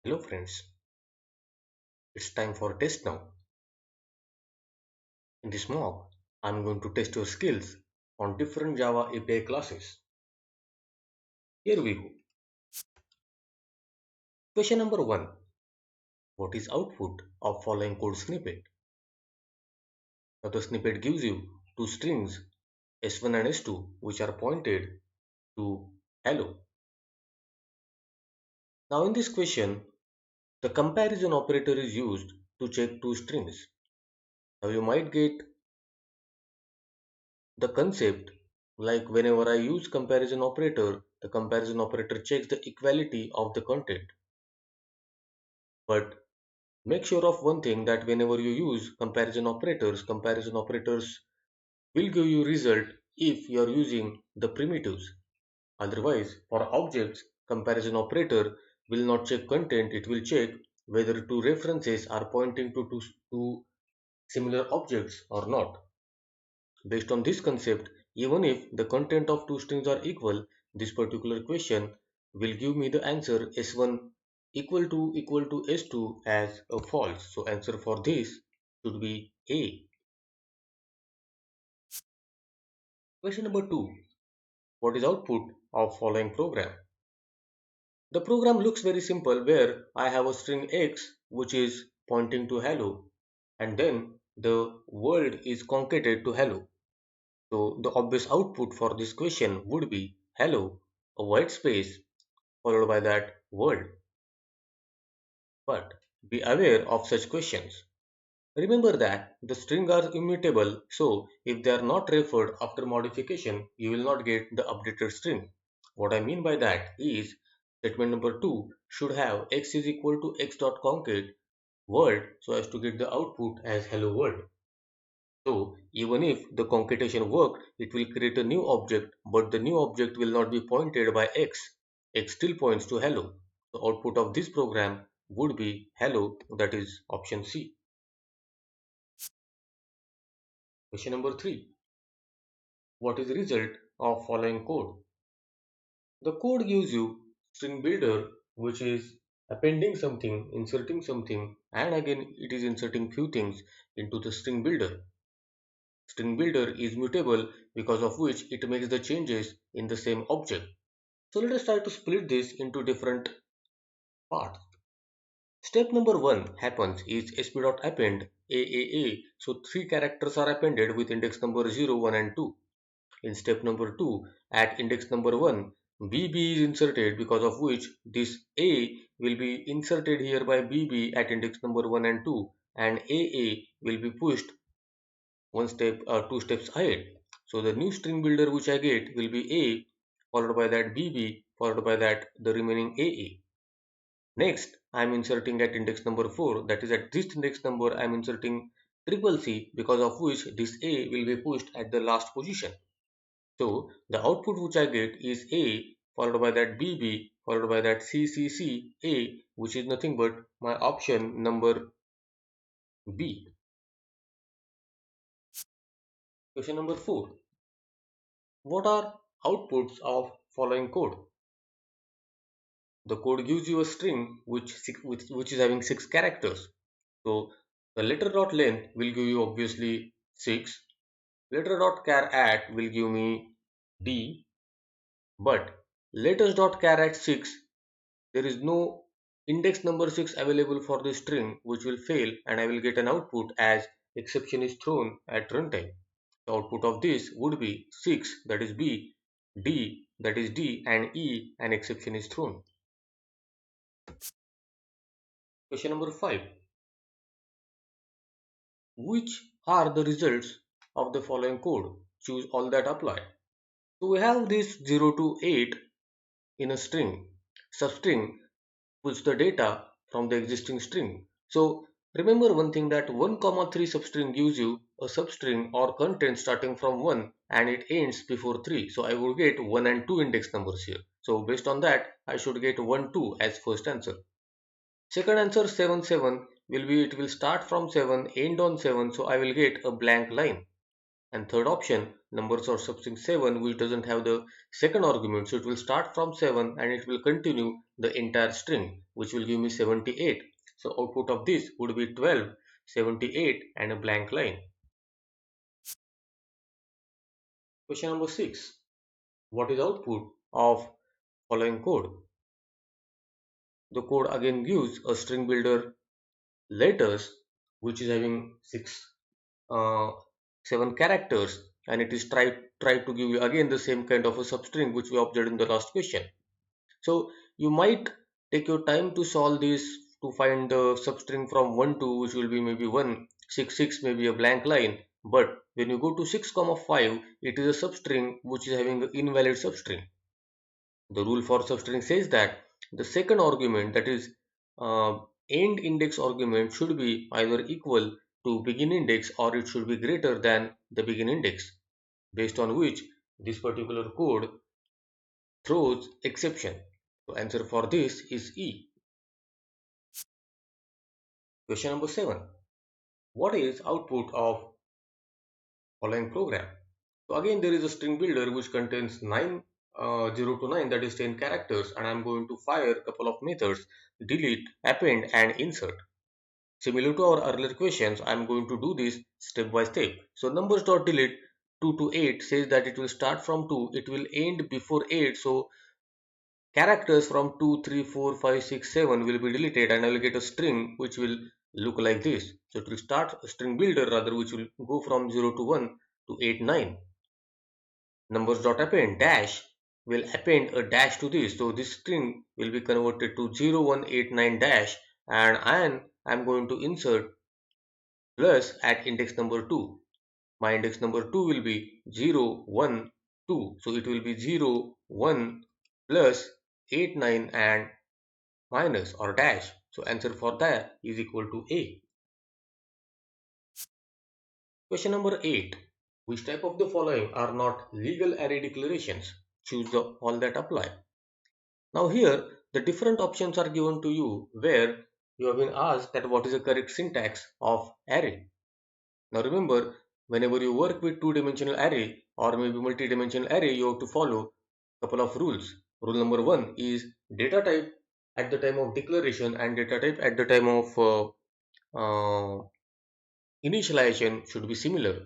Hello friends, it's time for test now. In this mock, I'm going to test your skills on different Java API classes. Here we go. Question number 1. What is output of following code snippet? Now the snippet gives you two strings S1 and S2 which are pointed to hello. Now in this question, the comparison operator is used to check two strings. Now you might get the concept like whenever I use comparison operator, the comparison operator checks the equality of the content. But make sure of one thing that whenever you use comparison operators will give you result if you are using the primitives. Otherwise, for objects, comparison operator will not check content, it will check whether two references are pointing to two similar objects or not. Based on this concept, even if the content of two strings are equal, this particular question will give me the answer S1 equal to S2 as a false. So answer for this should be A. Question number 2. What is output of following program? The program looks very simple where I have a string X which is pointing to hello and then the world is concatenated to hello. So the obvious output for this question would be hello, a white space followed by that world. But be aware of such questions. Remember that the strings are immutable, so if they are not referred after modification, you will not get the updated string. What I mean by that is statement number 2 should have x is equal to x dot concat world so as to get the output as hello world. So even if the concatenation worked, it will create a new object, but the new object will not be pointed by x. X still points to hello. The output of this program would be hello, that is option C. Question number 3. What is the result of following code? The code gives you string builder which is appending something, inserting something, and again it is inserting few things into the string builder. String builder is mutable because of which it makes the changes in the same object. So let us try to split this into different parts. Step number 1 happens is sp.append AAA. So three characters are appended with index number 0, 1 and 2. In step number 2, at index number 1, BB is inserted because of which this A will be inserted here by BB at index number 1 and 2 and AA will be pushed one step or two steps ahead. So the new string builder which I get will be A followed by that BB followed by that the remaining AA. Next, I am inserting at index number 4, that is at this index number I am inserting triple C because of which this A will be pushed at the last position. So the output which I get is A followed by that BB followed by that CCCA which is nothing but my option number B. Question number 4. What are outputs of following code? The code gives you a string which is having 6 characters. So the letter dot length will give you obviously 6. Letter dot char at will give me D. But letters dot char at 6, there is no index number 6 available for this string which will fail and I will get an output as exception is thrown at runtime. The output of this would be 6 that is B, D that is D and E and exception is thrown. Question number 5. Which are the results of the following code? Choose all that apply. So we have this 0 to 8 in a string. Substring puts the data from the existing string. So remember one thing that 1 comma 3 substring gives you a substring or content starting from 1 and it ends before 3. So I would get 1 and 2 index numbers here. So based on that I should get 1 2 as first answer. Second answer 7 7 will be it will start from 7 end on 7 so I will get a blank line. And third option numbers or substring 7 which doesn't have the second argument. So it will start from 7 and it will continue the entire string, which will give me 78. So output of this would be 12, 78 and a blank line. Question number 6. What is output of following code? The code again gives a string builder letters which is having uh, 7 characters, and it is try to give you again the same kind of a substring which we observed in the last question. So you might take your time to solve this to find the substring from 1 to which will be maybe 1, 6, 6 maybe a blank line, but when you go to 6 comma 5 it is a substring which is having an invalid substring. The rule for substring says that the second argument, that is end index argument, should be either equal to begin index or it should be greater than the begin index, based on which this particular code throws exception. So answer for this is E. Question number 7. What is output of following program? So again there is a string builder which contains 0 to 9, that is 10 characters, and I am going to fire a couple of methods: delete, append and insert. Similar to our earlier questions, I am going to do this step by step. So numbers.delete 2 to 8 says that it will start from 2, it will end before 8. So characters from 2, 3, 4, 5, 6, 7 will be deleted and I will get a string which will look like this. So it will start a string builder rather which will go from 0 to 1 to 8, 9. Numbers.append dash will append a dash to this. So this string will be converted to 0, 1, 8, 9 dash, and I'm going to insert plus at index number 2. My index number 2 will be 0, 1, 2. So it will be 0, 1 plus 8, 9 and minus or dash. So answer for that is equal to A. Question number 8. Which type of the following are not legal array declarations? Choose the all that apply. Now here the different options are given to you where you have been asked that what is the correct syntax of array. Now remember, whenever you work with two-dimensional array or maybe multi-dimensional array, you have to follow a couple of rules. Rule number 1 is data type at the time of declaration and data type at the time of initialization should be similar.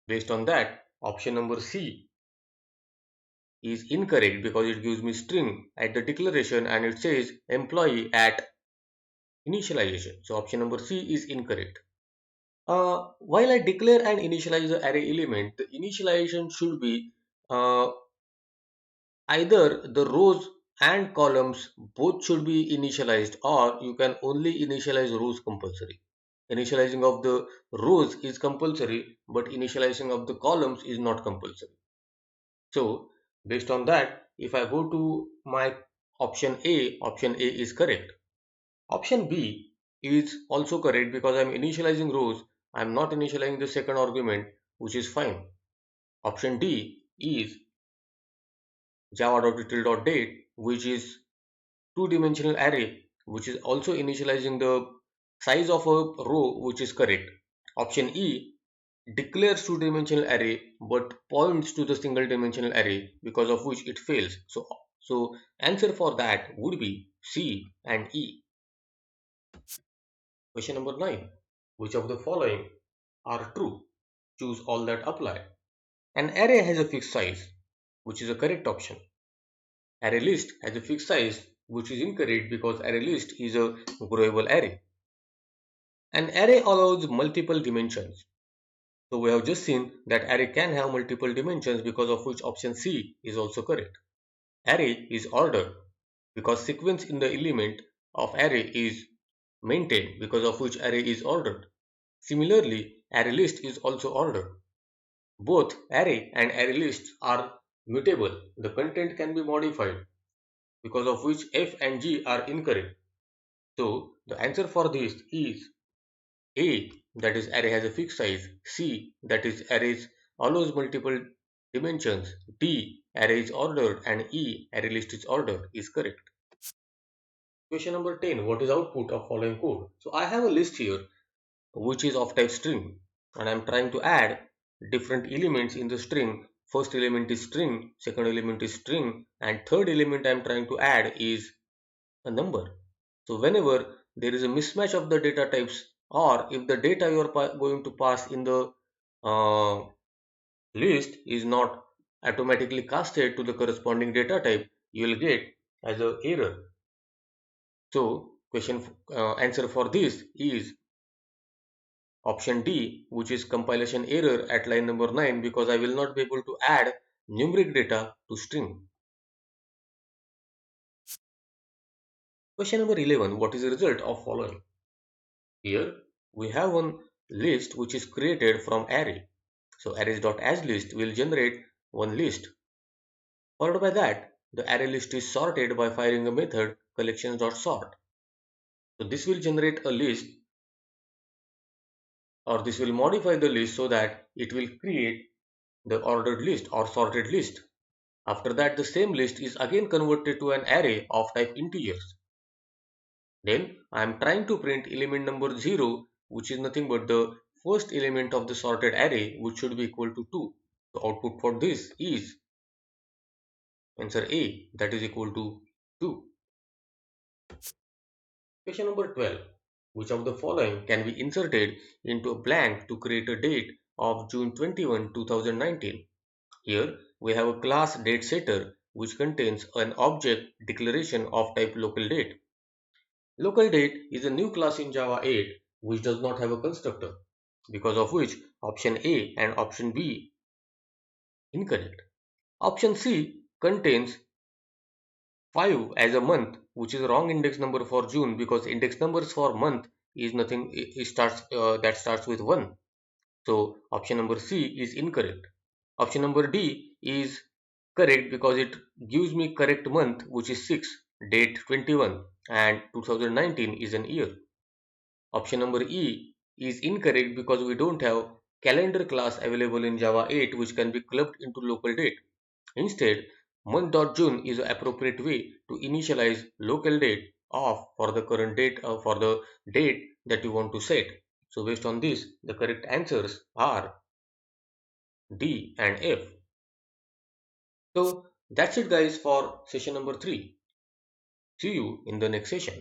Based on that, option number C is incorrect because it gives me string at the declaration and it says employee at initialization. So option number C is incorrect. While I declare and initialize the array element, the initialization should be uh, either the rows and columns both should be initialized, or you can only initialize rows compulsory. Initializing of the rows is compulsory, but initializing of the columns is not compulsory. So based on that, if I go to my option A is correct. Option B is also correct because I'm initializing rows. I'm not initializing the second argument, which is fine. Option D is java.util.date, which is two-dimensional array, which is also initializing the size of a row, which is correct. Option E declares two-dimensional array but points to the single-dimensional array, because of which it fails. So answer for that would be C and E. Question number 9. Which of the following are true? Choose all that apply. An array has a fixed size, which is a correct option. Array list has a fixed size, which is incorrect because array list is a growable array. An array allows multiple dimensions. So we have just seen that array can have multiple dimensions, because of which option C is also correct. Array is ordered because sequence in the element of array is maintained, because of which array is ordered. Similarly, array list is also ordered. Both array and array lists are mutable. The content can be modified, because of which F and G are incorrect. So the answer for this is A, that is array has a fixed size, C, that is arrays allows multiple dimensions, D, array is ordered, and E, array list is ordered is correct. Question number 10. What is output of following code? So I have a list here which is of type string and I am trying to add different elements in the string. First element is string, second element is string, and third element I am trying to add is a number. So whenever there is a mismatch of the data types, or if the data you are going to pass in the uh, list is not automatically casted to the corresponding data type, you will get as a error. So answer for this is option D, which is compilation error at line number 9, because I will not be able to add numeric data to string. Question number 11. What is the result of following? Here we have one list which is created from array. So arrays.asList will generate one list. Followed by that, the array list is sorted by firing a method collections.sort. So this will generate a list, or this will modify the list so that it will create the ordered list or sorted list. After that, the same list is again converted to an array of type integers. Then I am trying to print element number 0, which is nothing but the first element of the sorted array, which should be equal to 2. The output for this is answer A, that is equal to 2. Question number 12. Which of the following can be inserted into a blank to create a date of June 21, 2019? Here we have a class dateSetter which contains an object declaration of type local date. Local date is a new class in Java 8 which does not have a constructor, because of which option A and option B incorrect. Option C contains 5 as a month, which is a wrong index number for June, because index numbers for month is nothing, it starts that starts with 1. So option number C is incorrect. Option number D is correct because it gives me correct month, which is 6, date 21, and 2019 is an year. Option number E is incorrect because we don't have calendar class available in Java 8 which can be clubbed into local date. Instead, month.june is the appropriate way to initialize local date of for the current date for the date that you want to set. So based on this, the correct answers are D and F. So that's it guys for session number 3. See you in the next session.